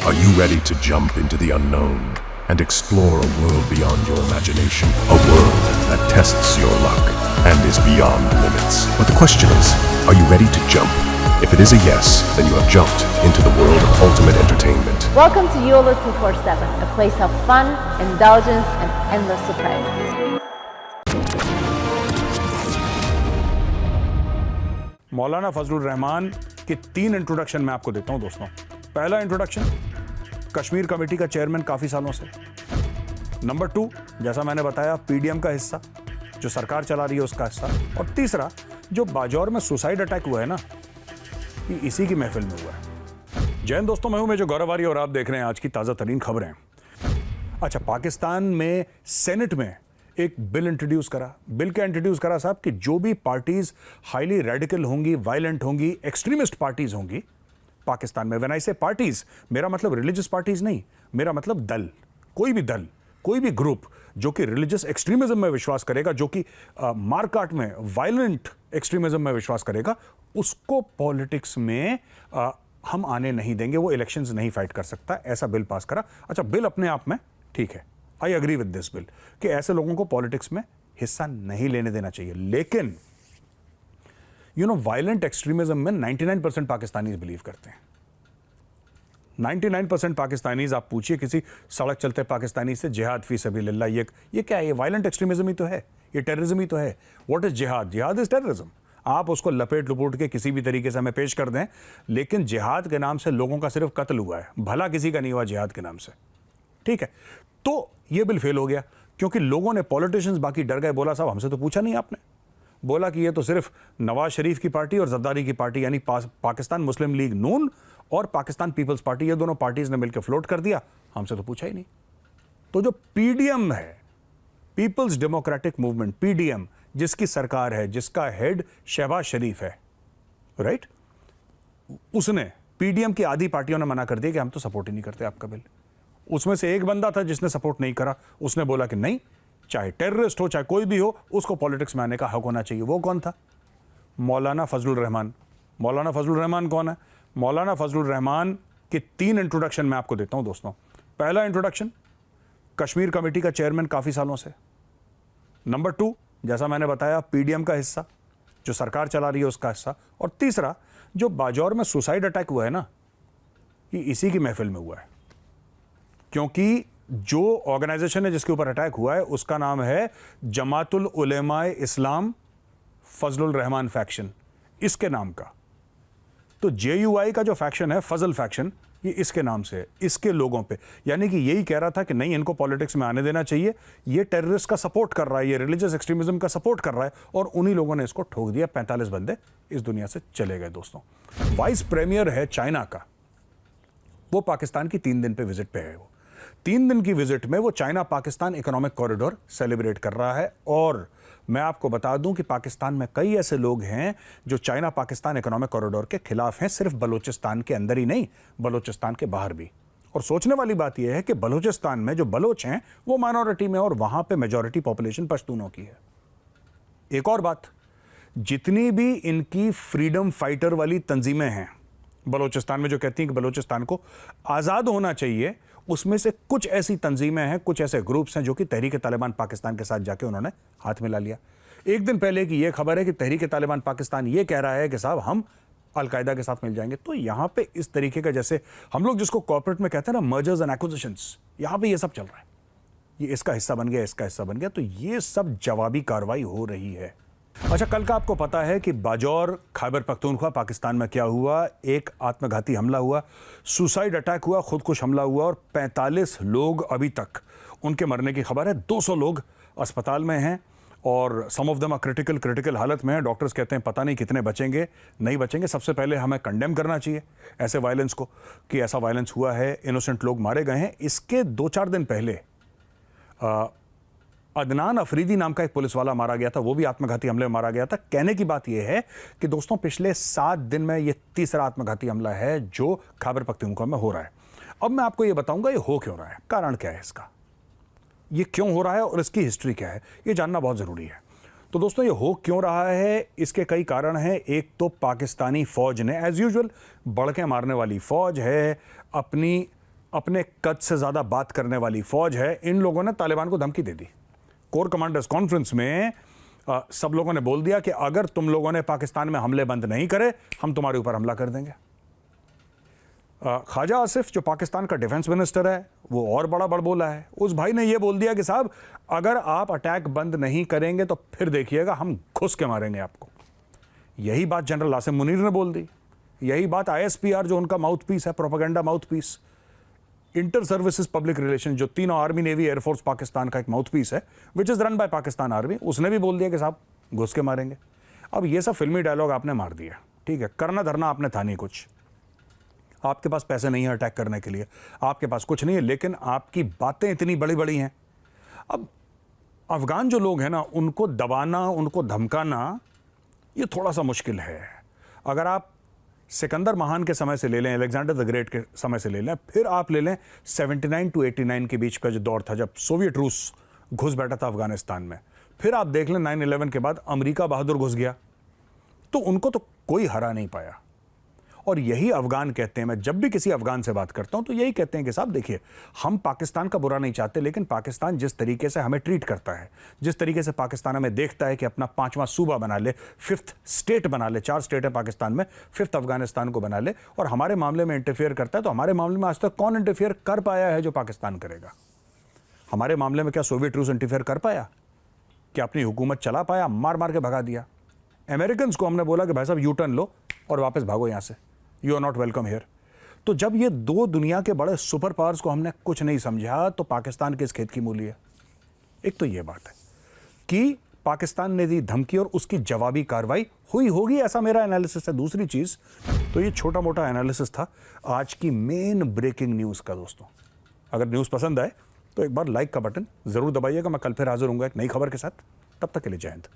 Are you ready to jump into the unknown and explore a world beyond your imagination? A world that tests your luck and is beyond limits. But the question is, are you ready to jump? If it is a yes, then you have jumped into the world of ultimate entertainment. Welcome to YOLO 247, a place of fun, indulgence, and endless surprises. मौलाना फजलुर रहमान के 3 introduction मैं आपको देता हूं दोस्तों। पहला introduction, Kashmir committee का chairman काफी सालों से। नंबर 2, जैसा मैंने बताया, पीडीएम का हिस्सा, जो सरकार चला रही है उसका हिस्सा। और तीसरा, जो बाजौर में सुसाइड अटैक हुआ है ना, ये इसी की महफिल में हुआ है। जय हिंद दोस्तों, मैं हूं मेजर गौरव आर्य और आप देख रहे हैं आज की ताजा तरीन खबरें। अच्छा, पाकिस्तान में सेनेट में एक बिल इंट्रोड्यूस करा। बिल क्या इंट्रोड्यूस करा साहब, कि जो भी पार्टीज हाईली रेडिकल होंगी, वायलेंट होंगी, एक्सट्रीमिस्ट पार्टीज होंगी पाकिस्तान में, व्हेन आई से पार्टीज, मेरा मतलब रिलीजियस पार्टीज नहीं, मेरा मतलब दल, कोई भी ग्रुप जो कि रिलीजियस एक्सट्रीमिज्म में विश्वास करेगा, जो कि मारकाट में वायलेंट एक्सट्रीमिज्म में विश्वास करेगा, उसको पॉलिटिक्स में हम आने नहीं देंगे, वो इलेक्शंस नहीं फाइट कर सकता। ऐसा बिल पास करा। अच्छा, बिल अपने आप में ठीक है, I agree with this bill कि ऐसे लोगों को पॉलिटिक्स में हिस्सा नहीं लेने देना चाहिए। लेकिन वायलेंट एक्सट्रीमिज्म में 99% पाकिस्तानी बिलीव करते हैं। 99% पाकिस्तानीज, आप पूछिए किसी सड़क चलते पाकिस्तानी से, जिहाद फी सबीलिल्लाह, ये क्या है? ये वायलेंट एक्सट्रीमिज्म ही तो है, ये टेररिज्म ही तो है। व्हाट इज जिहाद? जिहाद इज टेररिज्म। आप उसको लपेट लुपोट के किसी भी तरीके से हमें पेश कर दें, लेकिन जिहाद के नाम से लोगों का सिर्फ कत्ल हुआ है, भला किसी का नहीं हुआ जिहाद के नाम से। ठीक है, तो ये बिल फेल हो गया क्योंकि लोगों ने, पॉलिटिशियंस बाकी डर गए। बोला साहब हमसे तो पूछा नहीं आपने। बोला कि ये तो सिर्फ नवाज शरीफ की पार्टी और जरदारी की पार्टी, यानी पाकिस्तान मुस्लिम लीग नून और पाकिस्तान पीपल्स पार्टी, ये दोनों पार्टीज ने मिलकर फ्लोट कर दिया, हमसे तो पूछा ही नहीं। तो जो पीडीएम है, पीपल्स डेमोक्रेटिक मूवमेंट, पीडीएम, जिसकी सरकार है, जिसका हेड शहबाज शरीफ है, राइट, उसने, पीडीएम की आधी पार्टियों ने मना कर दिया कि हम तो सपोर्ट ही नहीं करते आपका बिल। उसमें से एक बंदा था जिसने सपोर्ट नहीं करा, उसने बोला कि नहीं, चाहे टेररिस्ट हो, चाहे कोई भी हो, उसको पॉलिटिक्स में आने का हक होना चाहिए। वो कौन था? मौलाना फजलुर रहमान। मौलाना फजलुर रहमान कौन है? मौलाना फजलुर रहमान के 3 इंट्रोडक्शन मैं आपको देता हूं दोस्तों। पहला इंट्रोडक्शन, कश्मीर कमेटी का चेयरमैन काफी सालों से। नंबर 2, जैसा मैंने बताया, पीडीएम का हिस्सा, जो सरकार चला रही है उसका हिस्सा। और तीसरा, जो बाजौर में सुसाइड अटैक हुआ है ना, ये इसी की महफिल में हुआ है। क्योंकि जो ऑर्गेनाइजेशन है जिसके ऊपर अटैक हुआ है, उसका नाम है जमातुल उलेमाए इस्लाम फजलुर रहमान फैक्शन, इसके नाम का। तो जेयूआई का जो फैक्शन है, फजल फैक्शन, ये इसके नाम से है, इसके लोगों पे। यानी कि यही कह रहा था कि नहीं, इनको पॉलिटिक्स में आने देना चाहिए, ये टेररिस्ट का सपोर्ट कर रहा है, ये रिलीजियस एक्सट्रीमिज्म का सपोर्ट कर रहा है, और उन्हीं लोगों ने इसको ठोक दिया। 45 बंदे इस दुनिया से चले गए दोस्तों। वाइस प्रीमियर है चाइना का, वो पाकिस्तान की 3 दिन पे विजिट पे है। वो 3 दिन की विजिट में वो China Pakistan economic corridor celebrate कर रहा है। और मैं आपको बता दूं कि पाकिस्तान में कई ऐसे लोग हैं जो चाइना पाकिस्तान इकोनॉमिक कॉरिडोर के खिलाफ हैं, सिर्फ बलूचिस्तान के अंदर ही नहीं, बलूचिस्तान के बाहर भी। और सोचने वाली बात यह है कि बलूचिस्तान में जो बलोच हैं वो माइनॉरिटी में, और वहां पे मेजॉरिटी पॉपुलेशन पश्तूनों की है। एक और बात, जितनी भी इनकी फ्रीडम फाइटर वाली तंजीमें हैं बलूचिस्तान में, जो कहती हैं कि बलूचिस्तान को आज़ाद होना चाहिए, उसमें से कुछ ऐसी तंजीमें हैं, कुछ ऐसे ग्रुप्स हैं जो कि तहरीक तालिबान पाकिस्तान के साथ जाके उन्होंने हाथ मिला लिया। एक दिन पहले की यह खबर है कि तहरीक तालिबान पाकिस्तान ये कह रहा है कि साहब हम अलकायदा के साथ मिल जाएंगे। तो यहां पे इस तरीके का, जैसे हम लोग जिसको कॉर्पोरेट में कहते हैं ना, मर्जर्स एंड एक्विजिशंस, यहां पे ये सब चल रहा है। ये इसका हिस्सा बन गया, इसका हिस्सा बन गया, तो ये सब जवाबी कार्रवाई हो रही है। अच्छा, कल का आपको पता है कि बाजौर खैबर पख्तूनख्वा पाकिस्तान में क्या हुआ? एक आत्मघाती हमला हुआ, सुसाइड अटैक हुआ, खुदकुश हमला हुआ, और 45 लोग अभी तक उनके मरने की खबर है। 200 लोग अस्पताल में हैं और सम ऑफ देम आर क्रिटिकल हालत में हैं। डॉक्टर्स कहते हैं पता नहीं कितने बचेंगे, नहीं बचेंगे। सबसे पहले हमें कंडेम करना चाहिए ऐसे वायलेंस को, कि ऐसा वायलेंस हुआ है, इनोसेंट लोग मारे गए हैं। इसके 2-4 दिन पहले अदनान अफरीदी नाम का एक पुलिस वाला मारा गया था, वो भी आत्मघाती हमले में मारा गया था। कहने की बात यह है कि दोस्तों, पिछले 7 दिन में यह तीसरा आत्मघाती हमला है जो खैबर पख्तूनख्वा में हो रहा है। अब मैं आपको यह बताऊंगा ये हो क्यों रहा है, कारण क्या है इसका, ये क्यों हो रहा है और इसकी हिस्ट्री क्या है, ये जानना बहुत जरूरी है। तो दोस्तों, ये हो क्यों रहा है, इसके कई कारण हैं। एक तो पाकिस्तानी फौज ने एज यूजुअल बढ़ के मारने वाली फौज है, अपनी अपने कद से ज़्यादा बात करने वाली फौज है, इन लोगों ने तालिबान को धमकी दे दी। कोर कमांडर्स कॉन्फ्रेंस में सब लोगों ने बोल दिया कि अगर तुम लोगों ने पाकिस्तान में हमले बंद नहीं करे, हम तुम्हारे ऊपर हमला कर देंगे। ख्वाजा आसिफ जो पाकिस्तान का डिफेंस मिनिस्टर है, वो और बड़ा बड़बोला है। उस भाई ने ये बोल दिया कि साहब अगर आप अटैक बंद नहीं करेंगे तो फिर देखिएगा हम घुस के मारेंगे आपको। यही बात जनरल आसिम मुनीर ने बोल दी। यही बात ISPR जो उनका माउथ पीस है, propaganda mouth piece, inter services public relation, जो तीनों आर्मी, नेवी, एयरफोर्स पाकिस्तान का एक माउथ पीस है, which is run by Pakistan army, उसने भी बोल दिया कि साहब घुस के मारेंगे। अब ये सब फिल्मी डायलॉग आपने मार दिया, ठीक है, करना धरना आपने था नहीं कुछ, आपके पास पैसे नहीं है अटैक करने के लिए, आपके पास कुछ नहीं है, लेकिन आपकी बातें इतनी बड़ी बड़ी हैं। अब अफगान जो लोग हैं ना, उनको दबाना, उनको धमकाना, ये थोड़ा सा मुश्किल है। अगर आप सिकंदर महान के समय से ले लें, अलेक्जेंडर द ग्रेट के समय से ले लें, फिर आप ले लें 79 to 89 के बीच का जो दौर था जब सोवियत रूस घुस बैठा था अफगानिस्तान में, फिर आप देख लें 9/11 के बाद अमेरिका बहादुर घुस गया, तो उनको तो कोई हरा नहीं पाया। और यही अफगान कहते हैं, मैं जब भी किसी अफगान से बात करता हूं तो यही कहते हैं कि साहब देखिए, हम पाकिस्तान का बुरा नहीं चाहते, लेकिन पाकिस्तान जिस तरीके से हमें ट्रीट करता है, जिस तरीके से पाकिस्तान हमें देखता है कि अपना 5वां सूबा बना ले, 5th स्टेट बना ले, 4 स्टेट है पाकिस्तान में, 5th अफगानिस्तान को बना ले, और हमारे मामले में इंटरफेयर करता है, तो हमारे मामले में आज तक कौन इंटरफेयर कर पाया है जो पाकिस्तान करेगा? हमारे मामले में क्या सोवियत रूस इंटरफेयर कर पाया? क्या अपनी हुकूमत चला पाया? मार मार के भगा दिया। अमेरिकन को हमने बोला कि भाई साहब यू टर्न लो और वापस भागो यहाँ से, you are not welcome here. तो जब ये दो दुनिया के बड़े सुपर पावर्स को हमने कुछ नहीं समझा, तो पाकिस्तान किस खेत की मूली है? एक तो ये बात है कि पाकिस्तान ने दी धमकी और उसकी जवाबी कार्रवाई हुई होगी, ऐसा मेरा एनालिसिस है। दूसरी चीज, तो ये छोटा मोटा एनालिसिस था आज की मेन ब्रेकिंग न्यूज का। दोस्तों, अगर न्यूज पसंद आए तो एक बार लाइक का बटन जरूर दबाइएगा। मैं कल फिर हाजिर होऊंगा एक नई खबर के साथ। तब तक के लिए जय हिंद।